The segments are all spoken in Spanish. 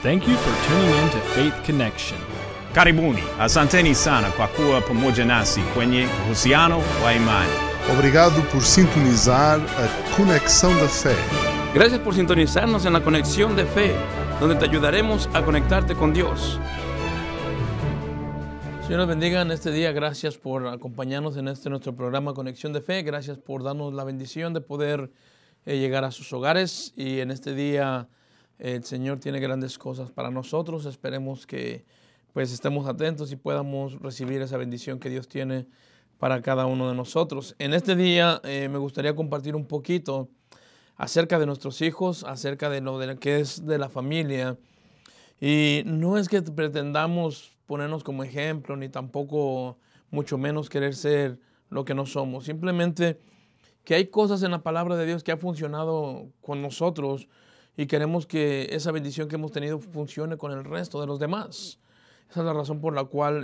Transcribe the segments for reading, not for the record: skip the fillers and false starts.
Thank you for tuning in to Faith Connection. Karibuni, asanteni sana kwa kuwa pamoja nasi kwenye uhusiano wa imani. Obrigado por sintonizar a Conexão da Fé. Gracias por sintonizarnos en la Conexión de Fe, donde te ayudaremos a conectarte con Dios. Señor nos bendiga en este día. Gracias por acompañarnos en nuestro programa Conexión de Fe. Gracias por darnos la bendición de poder llegar a sus hogares. Y en este día el Señor tiene grandes cosas para nosotros. Esperemos que pues estemos atentos y podamos recibir esa bendición que Dios tiene para cada uno de nosotros. En este día me gustaría compartir un poquito acerca de nuestros hijos, acerca de lo que es de la familia. Y no es que pretendamos ponernos como ejemplo, ni tampoco mucho menos querer ser lo que no somos. Simplemente que hay cosas en la palabra de Dios que ha funcionado con nosotros y queremos que esa bendición que hemos tenido funcione con el resto de los demás. Esa es la razón por la cual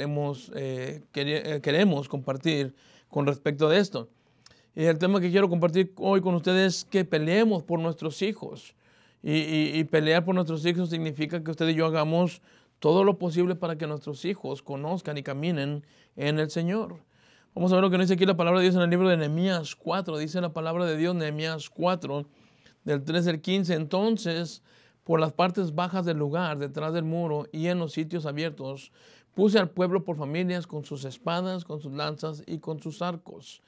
queremos compartir con respecto de esto. Y el tema que quiero compartir hoy con ustedes es que peleemos por nuestros hijos. Y pelear por nuestros hijos significa que usted y yo hagamos todo lo posible para que nuestros hijos conozcan y caminen en el Señor. Vamos a ver lo que nos dice aquí la palabra de Dios en el libro de Nehemías 4. Dice la palabra de Dios, Nehemías 4, del 3 al 15. Entonces, por las partes bajas del lugar, detrás del muro y en los sitios abiertos, puse al pueblo por familias con sus espadas, con sus lanzas y con sus arcos.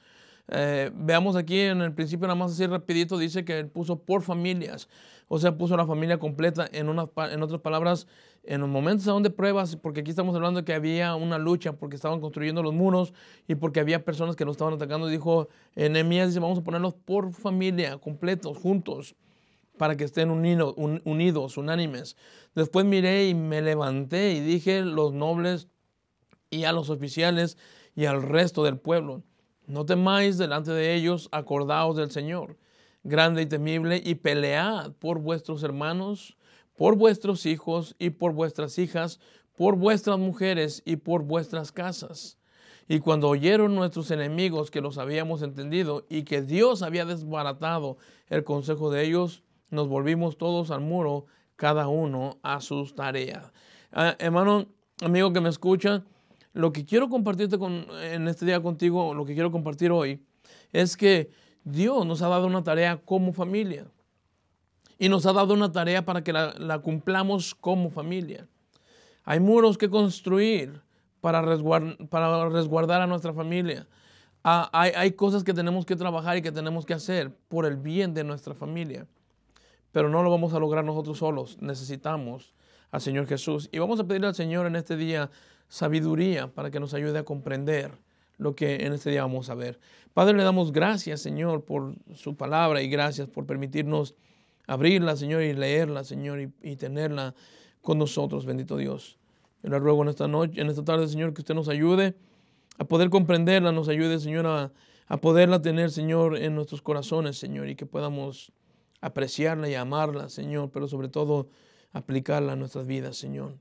Veamos aquí en el principio, nada más así rapidito, dice que él puso por familias. O sea, puso la familia completa. En otras palabras, en los momentos aún de pruebas, porque aquí estamos hablando de que había una lucha, porque estaban construyendo los muros y porque había personas que nos estaban atacando. Dijo Nehemías, dice, vamos a ponerlos por familia, completos, juntos, para que estén unidos, unánimes. Después miré y me levanté y dije los nobles y a los oficiales y al resto del pueblo, no temáis delante de ellos, acordaos del Señor, grande y temible, y pelead por vuestros hermanos, por vuestros hijos y por vuestras hijas, por vuestras mujeres y por vuestras casas. Y cuando oyeron nuestros enemigos que los habíamos entendido y que Dios había desbaratado el consejo de ellos, nos volvimos todos al muro, cada uno a sus tareas. Hermano, amigo que me escucha, lo que quiero compartirte en este día contigo, lo que quiero compartir hoy, es que Dios nos ha dado una tarea como familia. Y nos ha dado una tarea para que la cumplamos como familia. Hay muros que construir para resguardar a nuestra familia. Hay cosas que tenemos que trabajar y que tenemos que hacer por el bien de nuestra familia. Pero no lo vamos a lograr nosotros solos. Necesitamos al Señor Jesús. Y vamos a pedirle al Señor en este día sabiduría para que nos ayude a comprender lo que en este día vamos a ver. Padre, le damos gracias, Señor, por su palabra y gracias por permitirnos abrirla, Señor, y leerla, Señor, y tenerla con nosotros, bendito Dios. Yo le ruego en esta tarde, Señor, que usted nos ayude a poder comprenderla, nos ayude, Señor, a poderla tener, Señor, en nuestros corazones, Señor, y que podamos apreciarla y amarla, Señor, pero sobre todo aplicarla a nuestras vidas, Señor.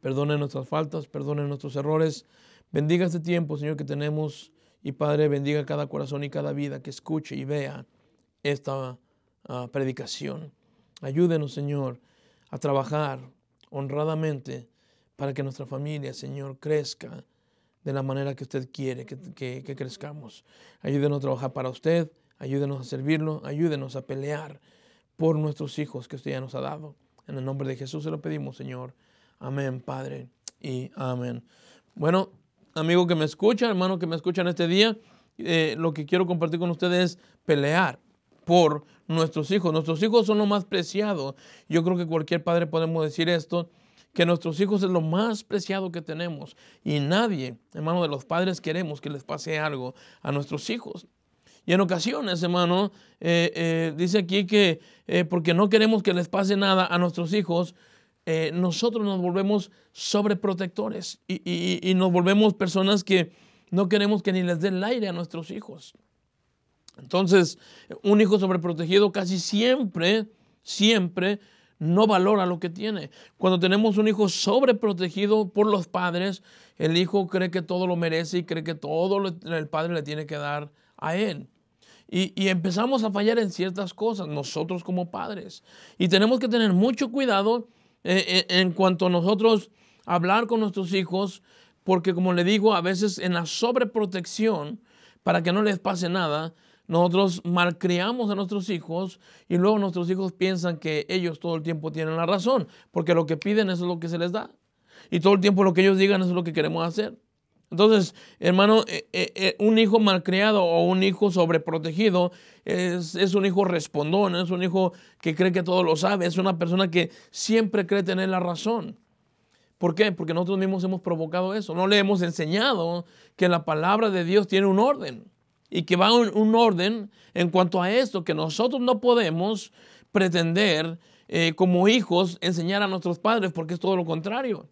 Perdone nuestras faltas, perdone nuestros errores. Bendiga este tiempo, Señor, que tenemos. Y Padre, bendiga cada corazón y cada vida que escuche y vea esta predicación. Ayúdenos, Señor, a trabajar honradamente para que nuestra familia, Señor, crezca de la manera que usted quiere que crezcamos. Ayúdenos a trabajar para usted, ayúdenos a servirlo, ayúdenos a pelear por nuestros hijos que usted ya nos ha dado. En el nombre de Jesús se lo pedimos, Señor. Amén, Padre, y amén. Bueno, amigo que me escucha, hermano que me escucha en este día, lo que quiero compartir con ustedes es pelear por nuestros hijos. Nuestros hijos son lo más preciado. Yo creo que cualquier padre podemos decir esto, que nuestros hijos es lo más preciado que tenemos. Y nadie, hermano, de los padres queremos que les pase algo a nuestros hijos. Y en ocasiones, hermano, dice aquí que porque no queremos que les pase nada a nuestros hijos, nosotros nos volvemos sobreprotectores y nos volvemos personas que no queremos que ni les dé el aire a nuestros hijos. Entonces, un hijo sobreprotegido casi siempre no valora lo que tiene. Cuando tenemos un hijo sobreprotegido por los padres, el hijo cree que todo lo merece y cree que todo el padre le tiene que dar a él. Y empezamos a fallar en ciertas cosas nosotros como padres. Y tenemos que tener mucho cuidado en cuanto a nosotros hablar con nuestros hijos, porque como le digo, a veces en la sobreprotección, para que no les pase nada, nosotros malcriamos a nuestros hijos y luego nuestros hijos piensan que ellos todo el tiempo tienen la razón, porque lo que piden eso es lo que se les da. Y todo el tiempo lo que ellos digan eso es lo que queremos hacer. Entonces, hermano, un hijo malcriado o un hijo sobreprotegido es un hijo respondón, es un hijo que cree que todo lo sabe, es una persona que siempre cree tener la razón. ¿Por qué? Porque nosotros mismos hemos provocado eso. No le hemos enseñado que la palabra de Dios tiene un orden y que va un orden en cuanto a esto, que nosotros no podemos pretender como hijos enseñar a nuestros padres porque es todo lo contrario.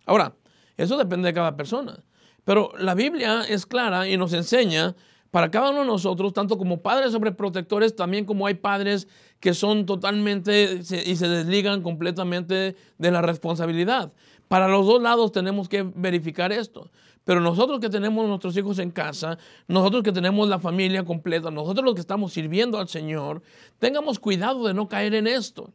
Ahora, eso depende de cada persona. Pero la Biblia es clara y nos enseña para cada uno de nosotros, tanto como padres sobreprotectores, también como hay padres que son totalmente y se desligan completamente de la responsabilidad. Para los dos lados tenemos que verificar esto. Pero nosotros que tenemos nuestros hijos en casa, nosotros que tenemos la familia completa, nosotros los que estamos sirviendo al Señor, tengamos cuidado de no caer en esto.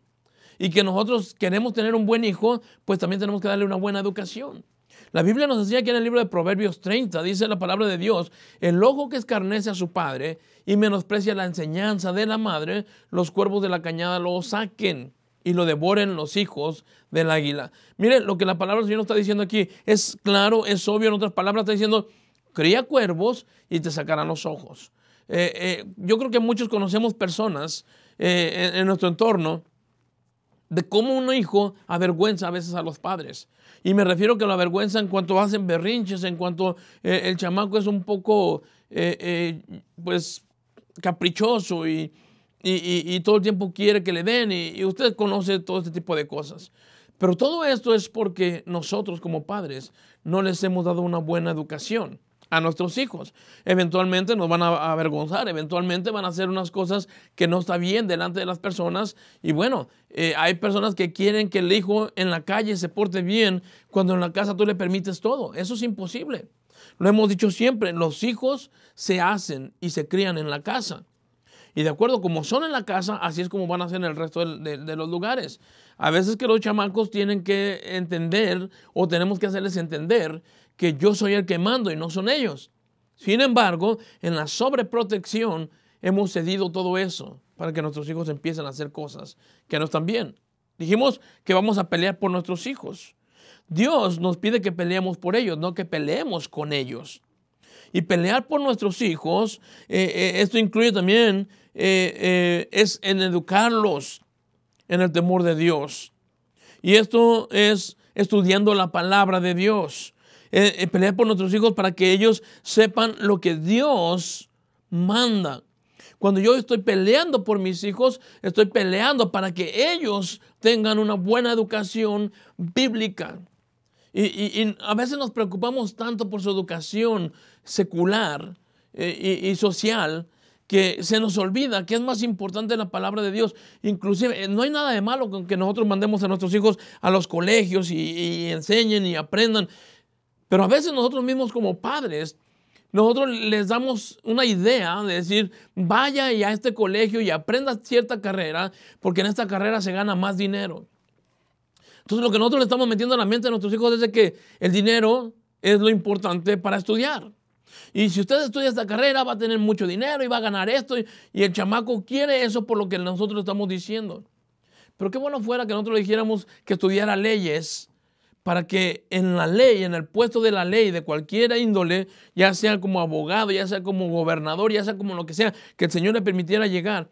Y que nosotros queremos tener un buen hijo, pues también tenemos que darle una buena educación. La Biblia nos enseña aquí en el libro de Proverbios 30, dice la palabra de Dios: el ojo que escarnece a su padre y menosprecia la enseñanza de la madre, los cuervos de la cañada lo saquen y lo devoren los hijos del águila. Miren, lo que la palabra del Señor nos está diciendo aquí es claro, es obvio. En otras palabras está diciendo: cría cuervos y te sacarán los ojos. Yo creo que muchos conocemos personas en nuestro entorno de cómo un hijo avergüenza a veces a los padres. Y me refiero que lo avergüenza en cuanto hacen berrinches, en cuanto el chamaco es un poco pues caprichoso y todo el tiempo quiere que le den, y usted conoce todo este tipo de cosas. Pero todo esto es porque nosotros como padres no les hemos dado una buena educación a nuestros hijos. Eventualmente nos van a avergonzar, eventualmente van a hacer unas cosas que no está bien delante de las personas. Y bueno, hay personas que quieren que el hijo en la calle se porte bien cuando en la casa tú le permites todo. Eso es imposible. Lo hemos dicho siempre, los hijos se hacen y se crían en la casa. Y de acuerdo como son en la casa, así es como van a ser en el resto de los lugares. A veces que los chamacos tienen que entender, o tenemos que hacerles entender, que yo soy el que mando y no son ellos. Sin embargo, en la sobreprotección hemos cedido todo eso para que nuestros hijos empiecen a hacer cosas que no están bien. Dijimos que vamos a pelear por nuestros hijos. Dios nos pide que peleemos por ellos, no que peleemos con ellos. Y pelear por nuestros hijos, esto incluye también, es en educarlos en el temor de Dios. Y esto es estudiando la palabra de Dios. Pelear por nuestros hijos para que ellos sepan lo que Dios manda. Cuando yo estoy peleando por mis hijos, estoy peleando para que ellos tengan una buena educación bíblica. Y a veces nos preocupamos tanto por su educación secular y social, que se nos olvida que es más importante la palabra de Dios. Inclusive no hay nada de malo con que nosotros mandemos a nuestros hijos a los colegios y enseñen y aprendan. Pero a veces nosotros mismos como padres, nosotros les damos una idea de decir: vaya y a este colegio y aprenda cierta carrera, porque en esta carrera se gana más dinero. Entonces lo que nosotros le estamos metiendo en la mente a nuestros hijos es de que el dinero es lo importante para estudiar. Y si usted estudia esta carrera va a tener mucho dinero y va a ganar esto. Y el chamaco quiere eso por lo que nosotros le estamos diciendo. Pero qué bueno fuera que nosotros le dijéramos que estudiara leyes, para que en la ley, en el puesto de la ley de cualquier índole, ya sea como abogado, ya sea como gobernador, ya sea como lo que sea, que el Señor le permitiera llegar,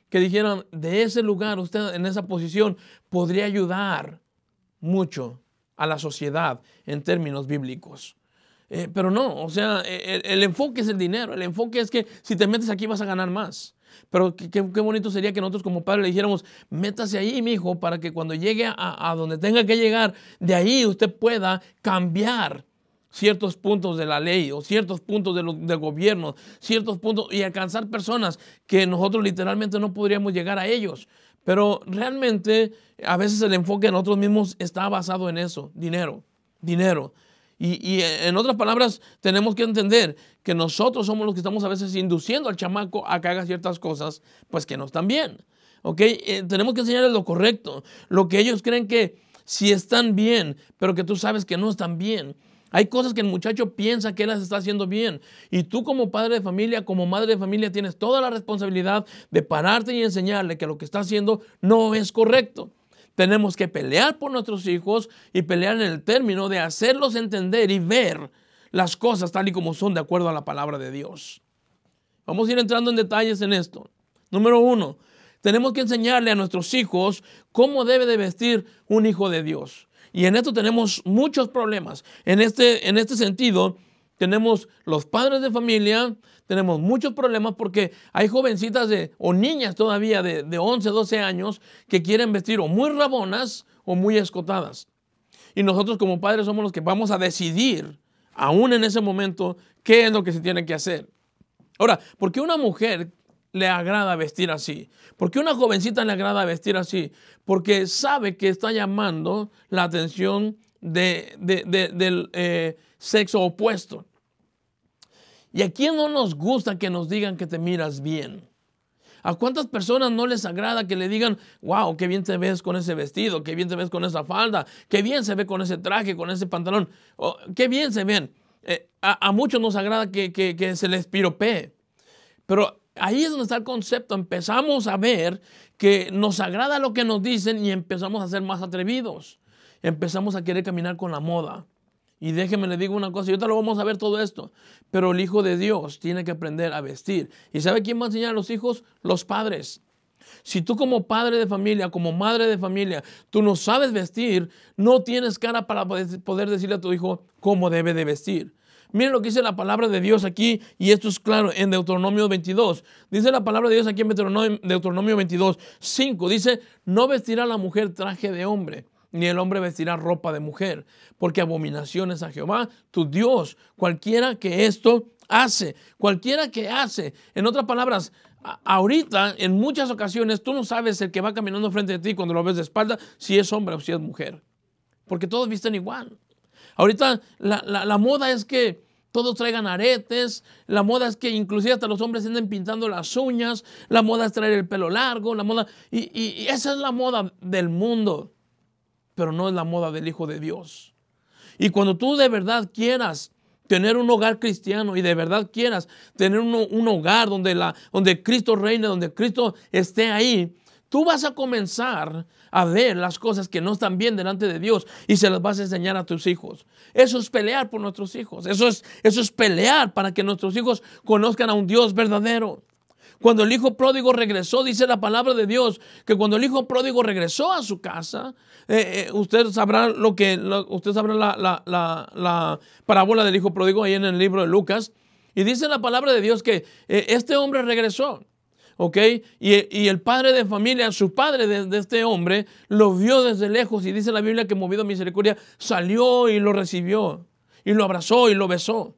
que dijeran: de ese lugar, usted en esa posición podría ayudar mucho a la sociedad en términos bíblicos. Pero no, o sea, el enfoque es el dinero, el enfoque es que si te metes aquí vas a ganar más. Pero qué bonito sería que nosotros como padres le dijéramos: métase ahí, mi hijo, para que cuando llegue a donde tenga que llegar, de ahí usted pueda cambiar ciertos puntos de la ley o ciertos puntos del gobierno, ciertos puntos, y alcanzar personas que nosotros literalmente no podríamos llegar a ellos. Pero realmente a veces el enfoque en nosotros mismos está basado en eso: dinero. Y en otras palabras, tenemos que entender que nosotros somos los que estamos a veces induciendo al chamaco a que haga ciertas cosas pues que no están bien. ¿Okay? Tenemos que enseñarles lo correcto, lo que ellos creen que si están bien, pero que tú sabes que no están bien. Hay cosas que el muchacho piensa que él las está haciendo bien. Y tú como padre de familia, como madre de familia, tienes toda la responsabilidad de pararte y enseñarle que lo que está haciendo no es correcto. Tenemos que pelear por nuestros hijos y pelear en el término de hacerlos entender y ver las cosas tal y como son de acuerdo a la palabra de Dios. Vamos a ir entrando en detalles en esto. Número 1, tenemos que enseñarle a nuestros hijos cómo debe de vestir un hijo de Dios. Y en esto tenemos muchos problemas. En este sentido, tenemos los padres de familia, tenemos muchos problemas porque hay jovencitas o niñas todavía de 11, 12 años que quieren vestir o muy rabonas o muy escotadas. Y nosotros como padres somos los que vamos a decidir, aún en ese momento, qué es lo que se tiene que hacer. Ahora, ¿por qué una mujer le agrada vestir así? ¿Por qué una jovencita le agrada vestir así? Porque sabe que está llamando la atención del sexo opuesto. ¿Y a quién no nos gusta que nos digan que te miras bien? ¿A cuántas personas no les agrada que le digan, wow, qué bien te ves con ese vestido, qué bien te ves con esa falda, qué bien se ve con ese traje, con ese pantalón, qué bien se ven? A muchos nos agrada que se les piropee. Pero ahí es donde está el concepto. Empezamos a ver que nos agrada lo que nos dicen y empezamos a ser más atrevidos. Empezamos a querer caminar con la moda. Y déjeme le digo una cosa, y ahorita lo vamos a ver todo esto. Pero el hijo de Dios tiene que aprender a vestir. ¿Y sabe quién va a enseñar a los hijos? Los padres. Si tú como padre de familia, como madre de familia, tú no sabes vestir, no tienes cara para poder decirle a tu hijo cómo debe de vestir. Miren lo que dice la palabra de Dios aquí, y esto es claro en Deuteronomio 22. Dice la palabra de Dios aquí en Deuteronomio 22, 5. Dice, no vestirá la mujer traje de hombre, ni el hombre vestirá ropa de mujer, porque abominación es a Jehová, tu Dios, cualquiera que esto hace. Cualquiera que hace. En otras palabras, ahorita, en muchas ocasiones, tú no sabes el que va caminando frente a ti cuando lo ves de espalda, si es hombre o si es mujer. Porque todos visten igual. Ahorita la moda es que todos traigan aretes, la moda es que inclusive hasta los hombres anden pintando las uñas, la moda es traer el pelo largo, la moda, y esa es la moda del mundo, pero no es la moda del Hijo de Dios. Y cuando tú de verdad quieras tener un hogar cristiano y de verdad quieras tener un hogar donde Cristo reine, donde Cristo esté ahí, tú vas a comenzar a ver las cosas que no están bien delante de Dios y se las vas a enseñar a tus hijos. Eso es pelear por nuestros hijos. Eso es pelear para que nuestros hijos conozcan a un Dios verdadero. Cuando el hijo pródigo regresó, dice la palabra de Dios, que cuando el hijo pródigo regresó a su casa, usted sabrá la parábola del hijo pródigo ahí en el libro de Lucas, y dice la palabra de Dios que este hombre regresó. ¿Ok? Y el padre de familia, su padre de este hombre, lo vio desde lejos y dice la Biblia que movido a misericordia salió y lo recibió y lo abrazó y lo besó.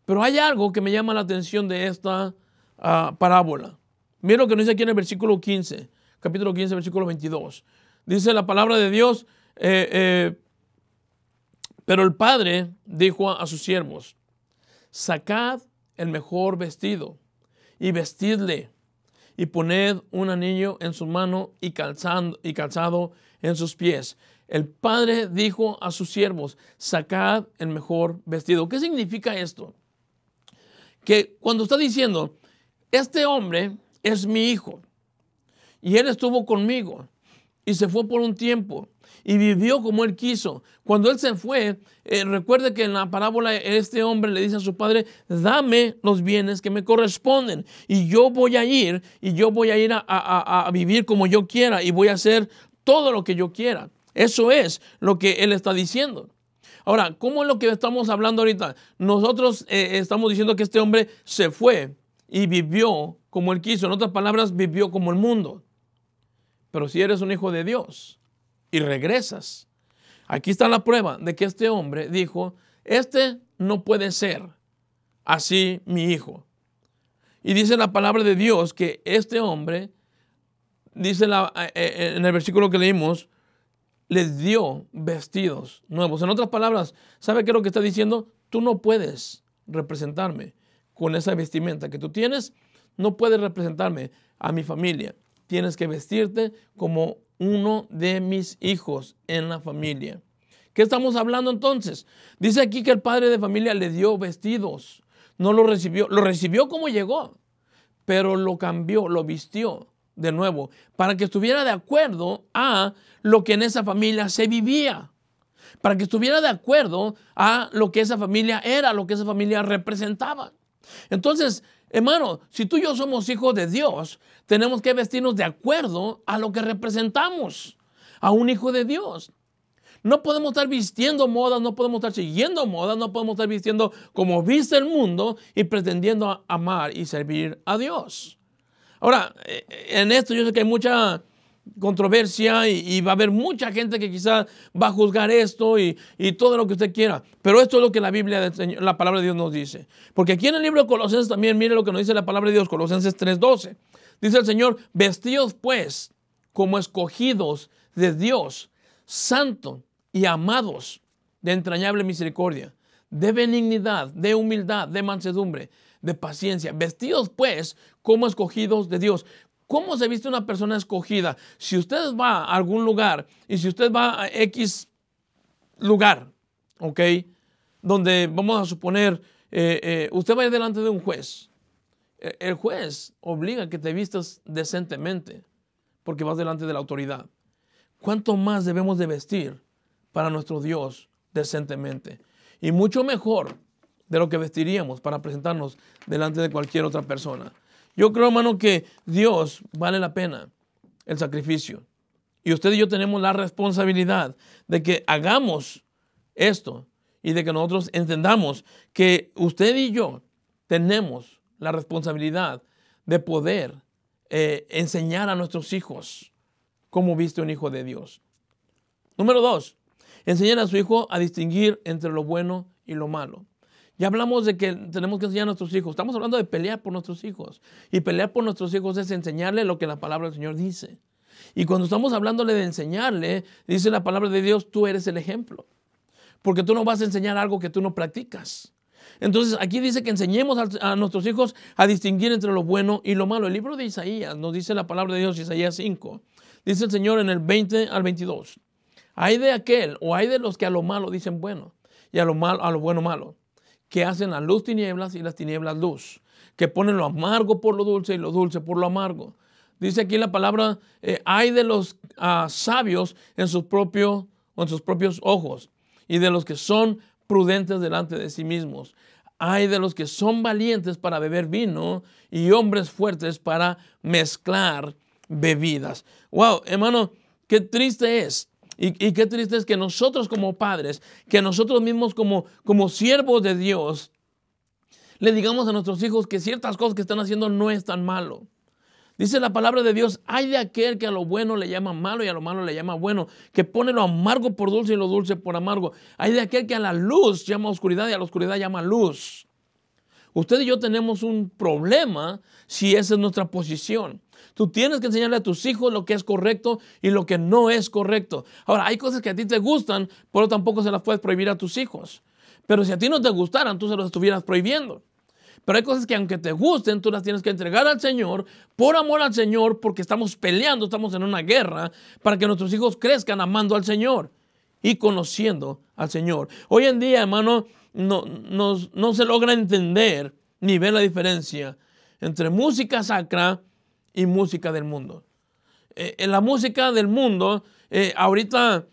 Pero hay algo que me llama la atención de esta parábola. Mira lo que nos dice aquí en el versículo 15, capítulo 15, versículo 22. Dice la palabra de Dios, pero el padre dijo a sus siervos, sacad el mejor vestido y vestidle, y poned un anillo en su mano y calzado en sus pies. El padre dijo a sus siervos, sacad el mejor vestido. ¿Qué significa esto? Que cuando está diciendo, este hombre es mi hijo, y él estuvo conmigo, y se fue por un tiempo, y vivió como él quiso. Cuando él se fue, recuerde que en la parábola este hombre le dice a su padre, dame los bienes que me corresponden y yo voy a ir a vivir como yo quiera y voy a hacer todo lo que yo quiera. Eso es lo que él está diciendo. Ahora, ¿cómo es lo que estamos hablando ahorita? Nosotros estamos diciendo que este hombre se fue y vivió como él quiso. En otras palabras, vivió como el mundo. Pero si eres un hijo de Dios y regresas, aquí está la prueba de que este hombre dijo, este no puede ser así mi hijo. Y dice la palabra de Dios que este hombre, dice en el versículo que leímos, les dio vestidos nuevos. En otras palabras, ¿sabe qué es lo que está diciendo? Tú no puedes representarme con esa vestimenta que tú tienes, no puedes representarme a mi familia. Tienes que vestirte como uno de mis hijos en la familia. ¿Qué estamos hablando entonces? Dice aquí que el padre de familia le dio vestidos. No lo recibió como llegó, pero lo cambió, lo vistió de nuevo para que estuviera de acuerdo a lo que en esa familia se vivía, para que estuviera de acuerdo a lo que esa familia era, lo que esa familia representaba. Entonces, hermano, si tú y yo somos hijos de Dios, tenemos que vestirnos de acuerdo a lo que representamos, a un hijo de Dios. No podemos estar vistiendo modas, no podemos estar siguiendo modas, no podemos estar vistiendo como viste el mundo y pretendiendo amar y servir a Dios. Ahora, en esto yo sé que hay mucha controversia y va a haber mucha gente que quizás va a juzgar esto y todo lo que usted quiera. Pero esto es lo que la palabra de Dios nos dice. Porque aquí en el libro de Colosenses también, mire lo que nos dice la palabra de Dios, Colosenses 3:12. Dice el Señor, vestidos pues como escogidos de Dios, santo y amados de entrañable misericordia, de benignidad, de humildad, de mansedumbre, de paciencia. Vestidos pues como escogidos de Dios. ¿Cómo se viste una persona escogida? Si usted va a algún lugar y si usted va a X lugar, ¿ok? Donde vamos a suponer, usted va a ir delante de un juez. El juez obliga a que te vistas decentemente porque vas delante de la autoridad. ¿Cuánto más debemos de vestir para nuestro Dios decentemente? Y mucho mejor de lo que vestiríamos para presentarnos delante de cualquier otra persona. Yo creo, hermano, que Dios vale la pena el sacrificio. Y usted y yo tenemos la responsabilidad de que hagamos esto y de que nosotros entendamos que usted y yo tenemos la responsabilidad de poder enseñar a nuestros hijos cómo viste un hijo de Dios. Número 2, enseñar a su hijo a distinguir entre lo bueno y lo malo. Ya hablamos de que tenemos que enseñar a nuestros hijos. Estamos hablando de pelear por nuestros hijos. Y pelear por nuestros hijos es enseñarle lo que la palabra del Señor dice. Y cuando estamos hablándole de enseñarle, dice la palabra de Dios, tú eres el ejemplo. Porque tú no vas a enseñar algo que tú no practicas. Entonces aquí dice que enseñemos a nuestros hijos a distinguir entre lo bueno y lo malo. El libro de Isaías nos dice la palabra de Dios, Isaías 5. Dice el Señor en el 20 al 22. Hay de aquel o hay de los que a lo malo dicen bueno y a lo bueno malo, que hacen la luz tinieblas y las tinieblas luz, que ponen lo amargo por lo dulce y lo dulce por lo amargo. Dice aquí la palabra, hay de los sabios en sus propios ojos y de los que son prudentes delante de sí mismos. Hay de los que son valientes para beber vino y hombres fuertes para mezclar bebidas. Wow, hermano, qué triste es. Y qué triste es que nosotros como padres, que nosotros mismos como siervos de Dios, le digamos a nuestros hijos que ciertas cosas que están haciendo no es tan malo. Dice la palabra de Dios, hay de aquel que a lo bueno le llama malo y a lo malo le llama bueno, que pone lo amargo por dulce y lo dulce por amargo. Hay de aquel que a la luz llama oscuridad y a la oscuridad llama luz. Usted y yo tenemos un problema si esa es nuestra posición. Tú tienes que enseñarle a tus hijos lo que es correcto y lo que no es correcto. Ahora, hay cosas que a ti te gustan, pero tampoco se las puedes prohibir a tus hijos. Pero si a ti no te gustaran, tú se los estuvieras prohibiendo. Pero hay cosas que aunque te gusten, tú las tienes que entregar al Señor, por amor al Señor, porque estamos peleando, estamos en una guerra, para que nuestros hijos crezcan amando al Señor y conociendo al Señor. Hoy en día, hermano, no se logra entender ni ver la diferencia entre música sacra y música del mundo. En la música del mundo, ahorita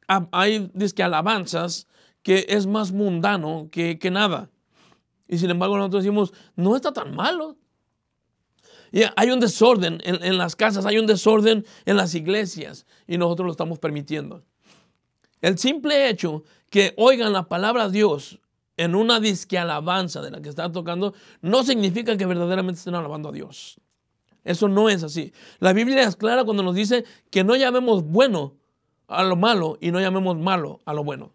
hay disque alabanzas que es más mundano que nada. Y sin embargo nosotros decimos, no está tan malo. Y hay un desorden en las casas, hay un desorden en las iglesias y nosotros lo estamos permitiendo. El simple hecho que oigan la palabra de Dios en una disque alabanza de la que están tocando, no significa que verdaderamente estén alabando a Dios. Eso no es así. La Biblia es clara cuando nos dice que no llamemos bueno a lo malo y no llamemos malo a lo bueno.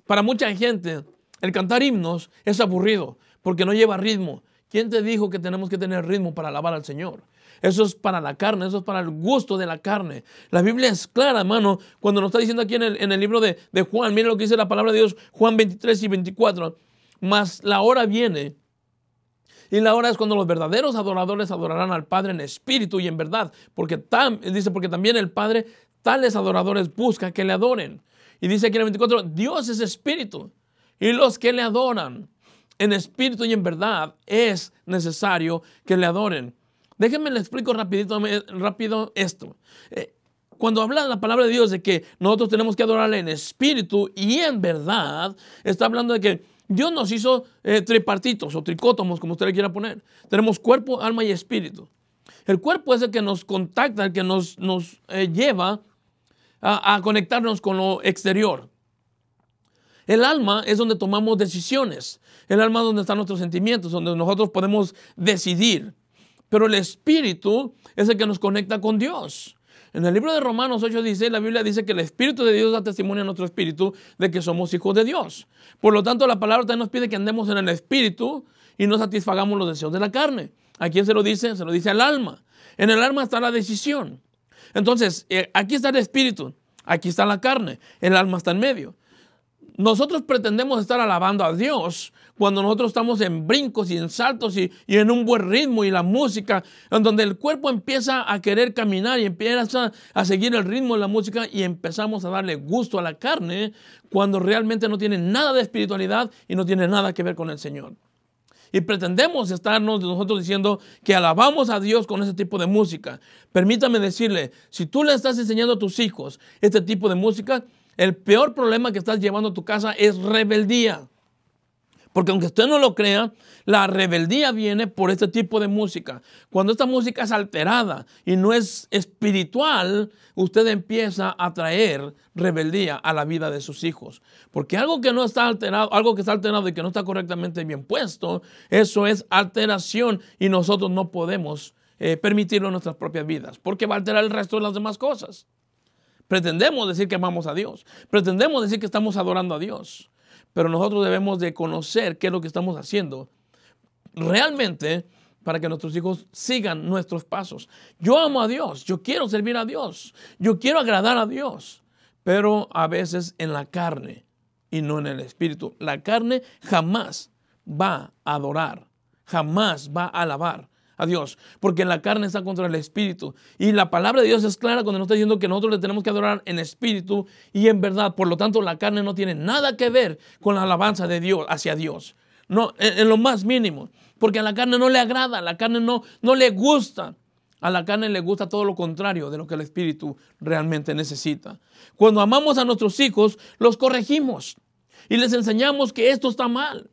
Para mucha gente, el cantar himnos es aburrido porque no lleva ritmo. ¿Quién te dijo que tenemos que tener ritmo para alabar al Señor? Eso es para la carne, eso es para el gusto de la carne. La Biblia es clara, hermano, cuando nos está diciendo aquí en el libro de Juan. Mire lo que dice la palabra de Dios, Juan 23 y 24. Mas la hora viene Y la hora es cuando los verdaderos adoradores adorarán al Padre en espíritu y en verdad. Porque también el Padre tales adoradores busca que le adoren. Y dice aquí en el 24, Dios es espíritu. Y los que le adoran en espíritu y en verdad es necesario que le adoren. Déjenme le explico rápido esto. Cuando habla la palabra de Dios de que nosotros tenemos que adorarle en espíritu y en verdad, está hablando de que Dios nos hizo tripartitos o tricótomos, como usted le quiera poner. Tenemos cuerpo, alma y espíritu. El cuerpo es el que nos contacta, el que nos lleva a conectarnos con lo exterior. El alma es donde tomamos decisiones. El alma es donde están nuestros sentimientos, donde nosotros podemos decidir. Pero el espíritu es el que nos conecta con Dios. En el libro de Romanos 8:16, la Biblia dice que el Espíritu de Dios da testimonio a nuestro espíritu de que somos hijos de Dios. Por lo tanto, la palabra también nos pide que andemos en el espíritu y no satisfagamos los deseos de la carne. ¿A quién se lo dice? Se lo dice al alma. En el alma está la decisión. Entonces, aquí está el espíritu, aquí está la carne, el alma está en medio. Nosotros pretendemos estar alabando a Dios cuando nosotros estamos en brincos y en saltos y en un buen ritmo y la música, en donde el cuerpo empieza a querer caminar y empieza a seguir el ritmo de la música y empezamos a darle gusto a la carne cuando realmente no tiene nada de espiritualidad y no tiene nada que ver con el Señor. Y pretendemos estarnos nosotros diciendo que alabamos a Dios con ese tipo de música. Permítame decirle, si tú le estás enseñando a tus hijos este tipo de música, el peor problema que estás llevando a tu casa es rebeldía. Porque aunque usted no lo crea, la rebeldía viene por este tipo de música. Cuando esta música es alterada y no es espiritual, usted empieza a traer rebeldía a la vida de sus hijos. Porque algo que no está alterado, algo que está alterado y que no está correctamente bien puesto, eso es alteración y nosotros no podemos permitirlo en nuestras propias vidas. Porque va a alterar el resto de las demás cosas. Pretendemos decir que amamos a Dios. Pretendemos decir que estamos adorando a Dios. Pero nosotros debemos de conocer qué es lo que estamos haciendo realmente para que nuestros hijos sigan nuestros pasos. Yo amo a Dios, yo quiero servir a Dios, yo quiero agradar a Dios, pero a veces en la carne y no en el espíritu. La carne jamás va a adorar, jamás va a alabar a Dios, porque la carne está contra el espíritu. Y la palabra de Dios es clara cuando nos está diciendo que nosotros le tenemos que adorar en espíritu y en verdad. Por lo tanto, la carne no tiene nada que ver con la alabanza de Dios hacia Dios. No, en lo más mínimo. Porque a la carne no le agrada, a la carne no le gusta. A la carne le gusta todo lo contrario de lo que el espíritu realmente necesita. Cuando amamos a nuestros hijos, los corregimos y les enseñamos que esto está mal.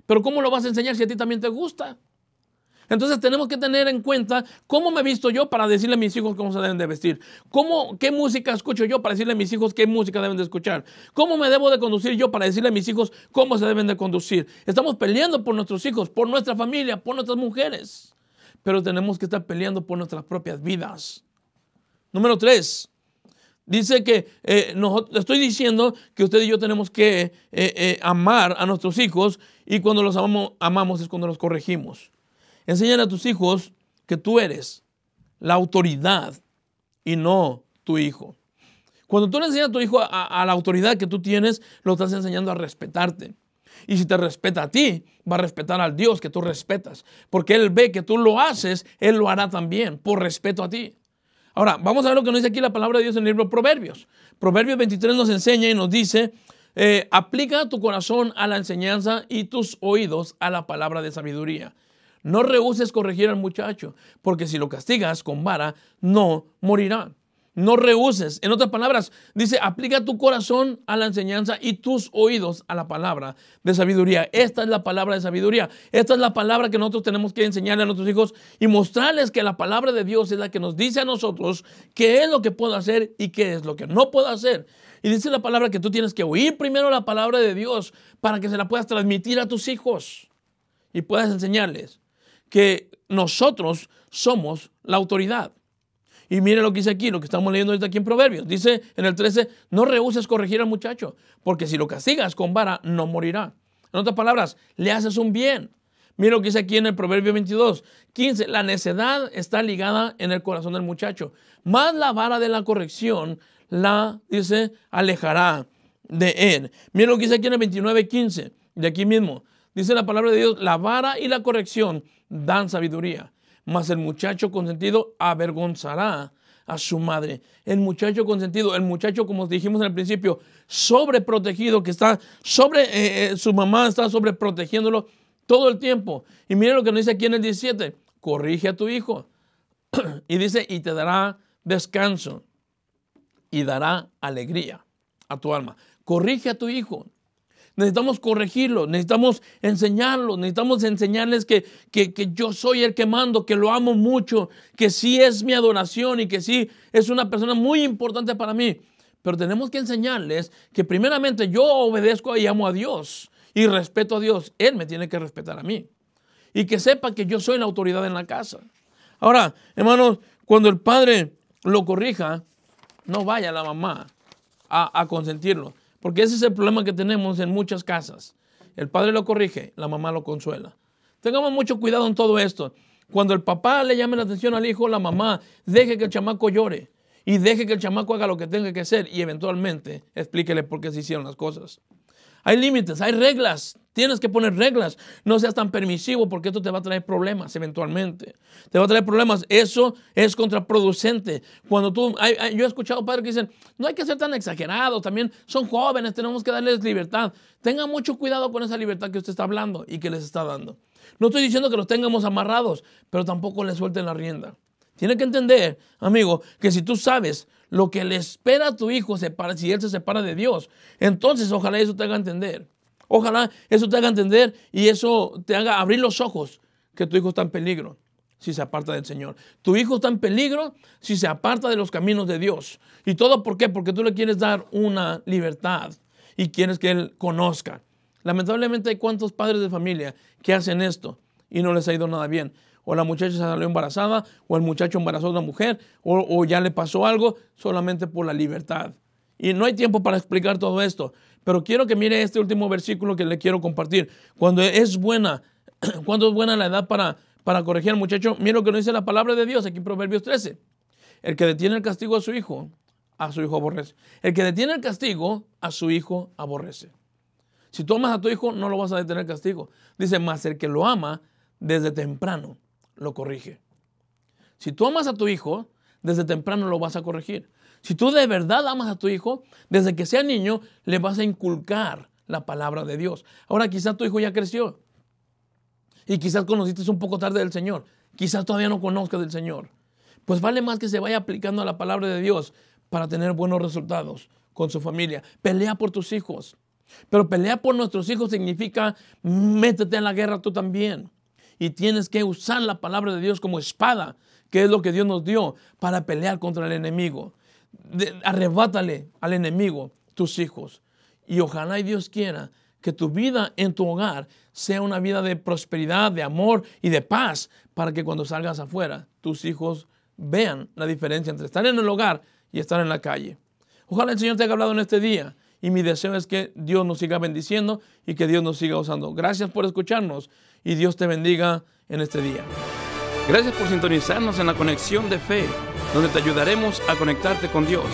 Pero ¿cómo lo vas a enseñar si a ti también te gusta? Entonces tenemos que tener en cuenta cómo me he visto yo para decirle a mis hijos cómo se deben de vestir. ¿Qué música escucho yo para decirle a mis hijos qué música deben de escuchar? ¿Cómo me debo de conducir yo para decirle a mis hijos cómo se deben de conducir? Estamos peleando por nuestros hijos, por nuestra familia, por nuestras mujeres. Pero tenemos que estar peleando por nuestras propias vidas. Número 3. Dice que estoy diciendo que usted y yo tenemos que amar a nuestros hijos y cuando los amamos es cuando los corregimos. Enséñale a tus hijos que tú eres la autoridad y no tu hijo. Cuando tú le enseñas a tu hijo a la autoridad que tú tienes, lo estás enseñando a respetarte. Y si te respeta a ti, va a respetar al Dios que tú respetas. Porque Él ve que tú lo haces, Él lo hará también por respeto a ti. Ahora, vamos a ver lo que nos dice aquí la palabra de Dios en el libro de Proverbios. Proverbios 23 nos enseña y nos dice, aplica tu corazón a la enseñanza y tus oídos a la palabra de sabiduría. No rehúses corregir al muchacho, porque si lo castigas con vara, no morirá. No rehúses. En otras palabras, dice, aplica tu corazón a la enseñanza y tus oídos a la palabra de sabiduría. Esta es la palabra de sabiduría. Esta es la palabra que nosotros tenemos que enseñarle a nuestros hijos y mostrarles que la palabra de Dios es la que nos dice a nosotros qué es lo que puedo hacer y qué es lo que no puedo hacer. Y dice la palabra que tú tienes que oír primero la palabra de Dios para que se la puedas transmitir a tus hijos y puedas enseñarles que nosotros somos la autoridad. Y mire lo que dice aquí, lo que estamos leyendo ahorita aquí en Proverbios. Dice en el 13, no rehuses corregir al muchacho, porque si lo castigas con vara, no morirá. En otras palabras, le haces un bien. Mire lo que dice aquí en el Proverbio 22, 15. La necedad está ligada en el corazón del muchacho, más la vara de la corrección dice, alejará de él. Mire lo que dice aquí en el 29, 15, de aquí mismo. Dice la palabra de Dios, la vara y la corrección dan sabiduría, mas el muchacho consentido avergonzará a su madre. El muchacho consentido, el muchacho, como dijimos en el principio, sobreprotegido, que está su mamá está sobreprotegiéndolo todo el tiempo. Y miren lo que nos dice aquí en el 17, corrige a tu hijo. Y dice, y te dará descanso y dará alegría a tu alma. Corrige a tu hijo. Necesitamos corregirlo, necesitamos enseñarlo, necesitamos enseñarles que yo soy el que mando, que lo amo mucho, que sí es mi adoración y que sí es una persona muy importante para mí. Pero tenemos que enseñarles que primeramente yo obedezco y amo a Dios y respeto a Dios. Él me tiene que respetar a mí. Y que sepa que yo soy la autoridad en la casa. Ahora, hermanos, cuando el padre lo corrija, no vaya la mamá a consentirlo. Porque ese es el problema que tenemos en muchas casas. El padre lo corrige, la mamá lo consuela. Tengamos mucho cuidado en todo esto. Cuando el papá le llame la atención al hijo, la mamá deje que el chamaco llore y deje que el chamaco haga lo que tenga que hacer y eventualmente explíquele por qué se hicieron las cosas. Hay límites, hay reglas. Tienes que poner reglas. No seas tan permisivo porque esto te va a traer problemas eventualmente. Te va a traer problemas. Eso es contraproducente. Cuando yo he escuchado padres que dicen, no hay que ser tan exagerados. También son jóvenes, tenemos que darles libertad. Tenga mucho cuidado con esa libertad que usted está hablando y que les está dando. No estoy diciendo que los tengamos amarrados, pero tampoco les suelten la rienda. Tiene que entender, amigo, que si tú sabes lo que le espera a tu hijo si él se separa de Dios, entonces ojalá eso te haga entender. Ojalá eso te haga entender y eso te haga abrir los ojos que tu hijo está en peligro si se aparta del Señor. Tu hijo está en peligro si se aparta de los caminos de Dios. ¿Y todo por qué? Porque tú le quieres dar una libertad y quieres que él conozca. Lamentablemente hay cuantos padres de familia que hacen esto y no les ha ido nada bien. O la muchacha se salió embarazada, o el muchacho embarazó a una mujer, o ya le pasó algo solamente por la libertad. Y no hay tiempo para explicar todo esto, pero quiero que mire este último versículo que le quiero compartir. Cuando es buena la edad para corregir al muchacho, mire lo que nos dice la palabra de Dios aquí en Proverbios 13. El que detiene el castigo a su hijo aborrece. El que detiene el castigo a su hijo aborrece. Si tú amas a tu hijo, no lo vas a detener el castigo. Dice, mas el que lo ama, desde temprano lo corrige. Si tú amas a tu hijo, desde temprano lo vas a corregir. Si tú de verdad amas a tu hijo, desde que sea niño, le vas a inculcar la palabra de Dios. Ahora quizás tu hijo ya creció y quizás conociste un poco tarde del Señor. Quizás todavía no conozcas del Señor. Pues vale más que se vaya aplicando a la palabra de Dios para tener buenos resultados con su familia. Pelea por tus hijos. Pero pelear por nuestros hijos significa métete en la guerra tú también. Y tienes que usar la palabra de Dios como espada, que es lo que Dios nos dio para pelear contra el enemigo. Arrebátale al enemigo tus hijos. Y ojalá y Dios quiera que tu vida en tu hogar sea una vida de prosperidad, de amor y de paz, para que cuando salgas afuera, tus hijos vean la diferencia entre estar en el hogar y estar en la calle. Ojalá el Señor te haya hablado en este día. Y mi deseo es que Dios nos siga bendiciendo y que Dios nos siga usando. Gracias por escucharnos y Dios te bendiga en este día. Gracias por sintonizarnos en la Conexión de Fe, donde te ayudaremos a conectarte con Dios.